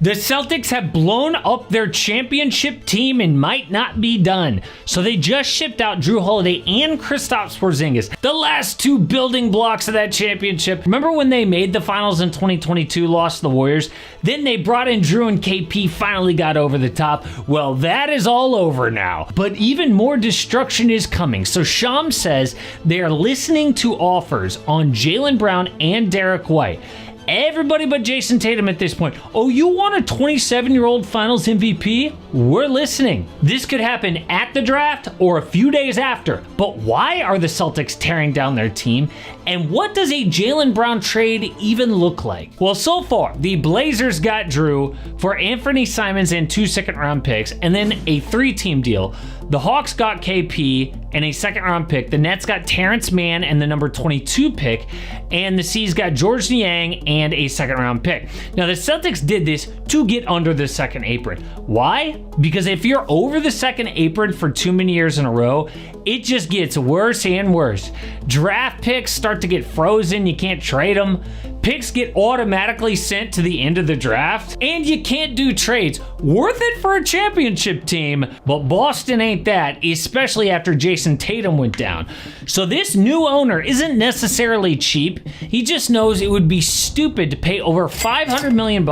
The Celtics have blown up their championship team and might not be done. So they just shipped out Jrue Holiday and Kristaps Porzingis, the last two building blocks of that championship. Remember when they made the finals in 2022, lost to the Warriors? Then they brought in Jrue and KP, finally got over the top. Well, that is all over now. But even more destruction is coming. So Shams says they are listening to offers on Jaylen Brown and Derek White. Everybody but Jason Tatum at this point. Oh, you want a 27-year-old finals MVP? We're listening. This could happen at the draft or a few days after. But why are the Celtics tearing down their team? And what does a Jaylen Brown trade even look like? Well, so far, the Blazers got Jrue for Anthony Simons and 2 second-round picks, and then a 3-team deal. The Hawks got KP and a second-round pick. The Nets got Terrence Mann and the number 22 pick. And the C's got George Niang and a second-round pick. Now, the Celtics did this to get under the second apron. Why? Because if you're over the second apron for too many years in a row, it just gets worse and worse. Draft picks start to get frozen. You can't trade them. Picks get automatically sent to the end of the draft, and you can't do trades. Worth it for a championship team, but Boston ain't that, especially after Jason Tatum went down. So this new owner isn't necessarily cheap. He just knows it would be stupid to pay over $500 million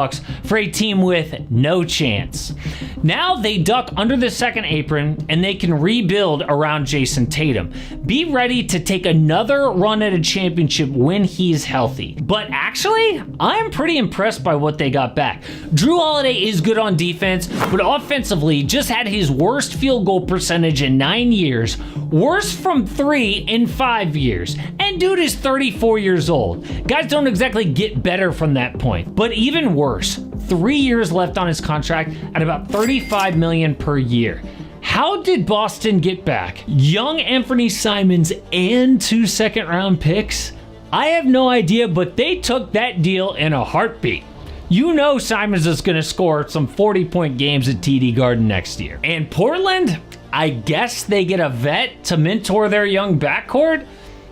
for a team with no chance. Now they duck under the second apron, and they can rebuild around Jason Tatum. Be ready to take another run at a championship when he's healthy. But actually, I'm pretty impressed by what they got back. Jrue Holiday is good on defense, but offensively just had his worst field goal percentage in 9 years, worst from 3 in 5 years. And dude is 34 years old. Guys don't exactly get better from that point. But even worse, 3 years left on his contract at about $35 million per year. How did Boston get back young Anthony Simons and 2 second-round picks? I have no idea, but they took that deal in a heartbeat. You know Simons is going to score some 40-point games at TD Garden next year. And Portland, I guess they get a vet to mentor their young backcourt?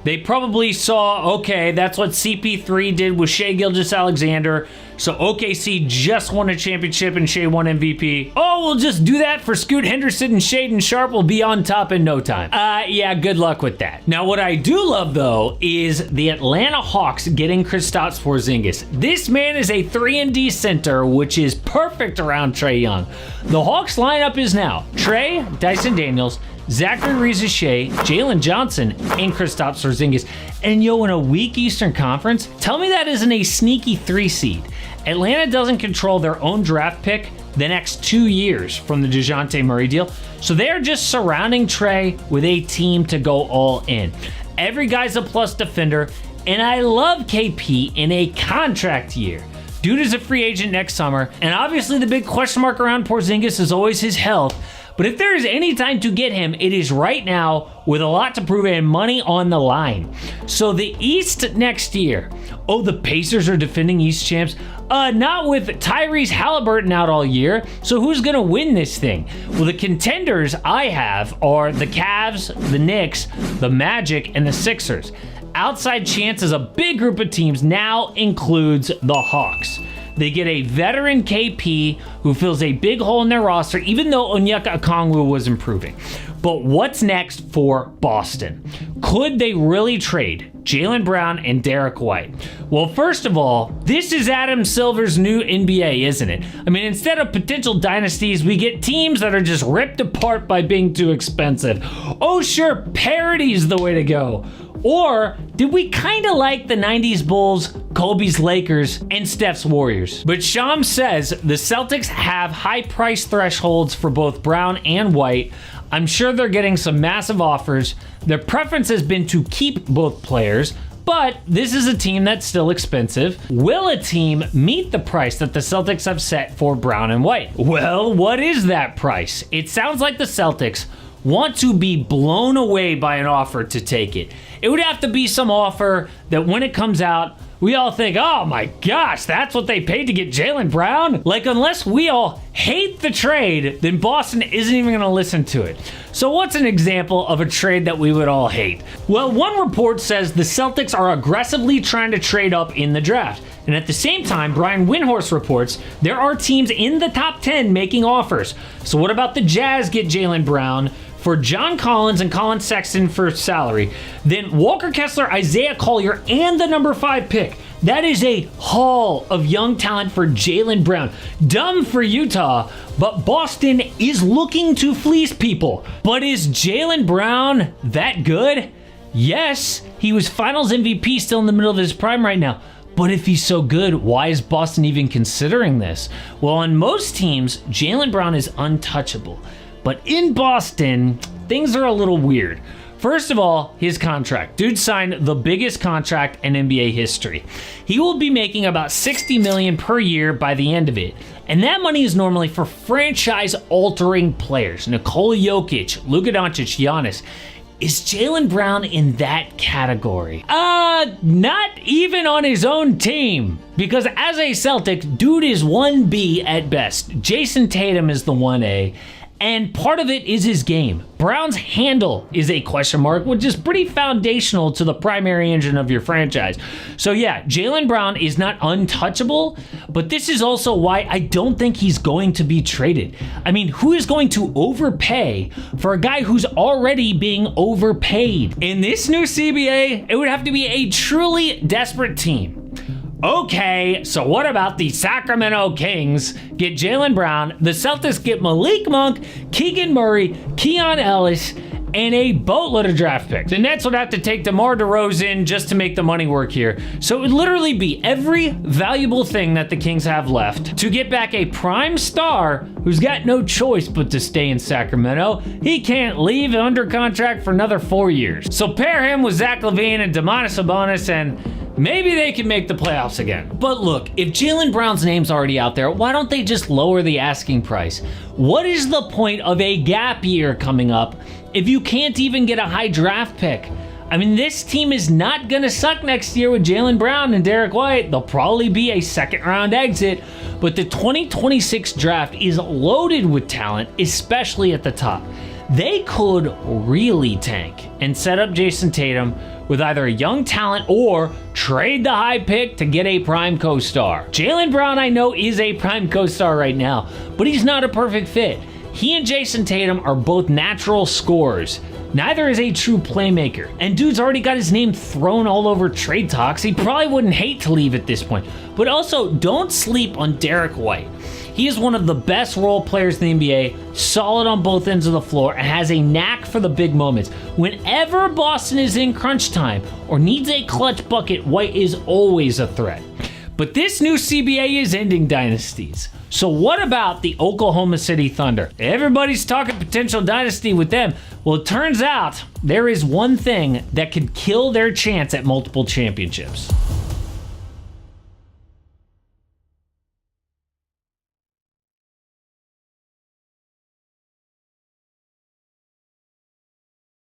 They probably saw, okay, that's what CP3 did with Shai Gilgeous-Alexander. So OKC just won a championship and Shai won MVP. Oh, we'll just do that for Scoot Henderson, and Shaedon Sharpe will be on top in no time. Yeah, good luck with that. Now, what I do love, though, is the Atlanta Hawks getting Kristaps Porzingis. This man is a 3-and-D center, which is perfect around Trae Young. The Hawks lineup is now Trae, Dyson Daniels, Zachary Riza-Shea, Jalen Johnson, and Kristaps Porzingis. And yo, in a weak Eastern Conference, tell me that isn't a sneaky 3 seed. Atlanta doesn't control their own draft pick the next 2 years from the DeJounte Murray deal, so they're just surrounding Trae with a team to go all in. Every guy's a plus defender, and I love KP in a contract year. Dude is a free agent next summer, and obviously the big question mark around Porzingis is always his health. But if there is any time to get him, it is right now with a lot to prove and money on the line. So the East next year. Oh, the Pacers are defending East champs? Not with Tyrese Halliburton out all year. So who's going to win this thing? Well, the contenders I have are the Cavs, the Knicks, the Magic, and the Sixers. Outside chance as a big group of teams now includes the Hawks. They get a veteran KP who fills a big hole in their roster, even though Onyeka Okongwu was improving. But what's next for Boston? Could they really trade Jaylen Brown and Derek White? Well, first of all, this is Adam Silver's new NBA, isn't it? I mean, instead of potential dynasties, we get teams that are just ripped apart by being too expensive. Oh, sure, parity's the way to go. Or did we kind of like the 90s Bulls, Kobe's Lakers, and Steph's Warriors? But Shams says the Celtics have high price thresholds for both Brown and White. I'm sure they're getting some massive offers. Their preference has been to keep both players, but this is a team that's still expensive. Will a team meet the price that the Celtics have set for Brown and White? Well, what is that price? It sounds like the Celtics want to be blown away by an offer to take it. It would have to be some offer that when it comes out we all think, oh my gosh, that's what they paid to get Jaylen Brown? Like, unless we all hate the trade, then Boston isn't even going to listen to it. So what's an example of a trade that we would all hate? Well, one report says the Celtics are aggressively trying to trade up in the draft. And at the same time, Brian Windhorst reports there are teams in the top 10 making offers. So what about the Jazz get Jaylen Brown for John Collins and Colin Sexton for salary? Then Walker Kessler, Isaiah Collier, and the number 5 pick. That is a haul of young talent for Jaylen Brown. Dumb for Utah, but Boston is looking to fleece people. But is Jaylen Brown that good? Yes, he was Finals MVP, still in the middle of his prime right now. But if he's so good, why is Boston even considering this? Well, on most teams, Jaylen Brown is untouchable. But in Boston, things are a little weird. First of all, his contract. Dude signed the biggest contract in NBA history. He will be making about $60 million per year by the end of it. And that money is normally for franchise-altering players. Nikola Jokic, Luka Doncic, Giannis. Is Jaylen Brown in that category? Not even on his own team. Because as a Celtic, dude is 1B at best. Jason Tatum is the 1A. And part of it is his game. Brown's handle is a question mark, which is pretty foundational to the primary engine of your franchise. So yeah, Jaylen Brown is not untouchable, but this is also why I don't think he's going to be traded. I mean, who is going to overpay for a guy who's already being overpaid? In this new CBA, it would have to be a truly desperate team. Okay, so what about the Sacramento Kings get Jaylen Brown, the Celtics get Malik Monk, Keegan Murray, Keon Ellis, and a boatload of draft picks. The Nets would have to take DeMar DeRozan just to make the money work here. So it would literally be every valuable thing that the Kings have left to get back a prime star who's got no choice but to stay in Sacramento. He can't leave under contract for another 4 years. So pair him with Zach LaVine and Domantas Sabonis and maybe they can make the playoffs again. But look, if Jaylen Brown's name's already out there, why don't they just lower the asking price? What is the point of a gap year coming up if you can't even get a high draft pick? I mean, this team is not going to suck next year with Jaylen Brown and Derek White. They'll probably be a second-round exit, but the 2026 draft is loaded with talent, especially at the top. They could really tank and set up Jason Tatum with either a young talent or trade the high pick to get a prime co-star. Jaylen Brown, I know, is a prime co-star right now, but he's not a perfect fit. He and Jason Tatum are both natural scorers. Neither is a true playmaker. And dude's already got his name thrown all over trade talks. He probably wouldn't hate to leave at this point. But also, don't sleep on Derek White. He is one of the best role players in the NBA, solid on both ends of the floor, and has a knack for the big moments. Whenever Boston is in crunch time or needs a clutch bucket, White is always a threat. But this new CBA is ending dynasties. So what about the Oklahoma City Thunder? Everybody's talking potential dynasty with them. Well, it turns out there is one thing that could kill their chance at multiple championships.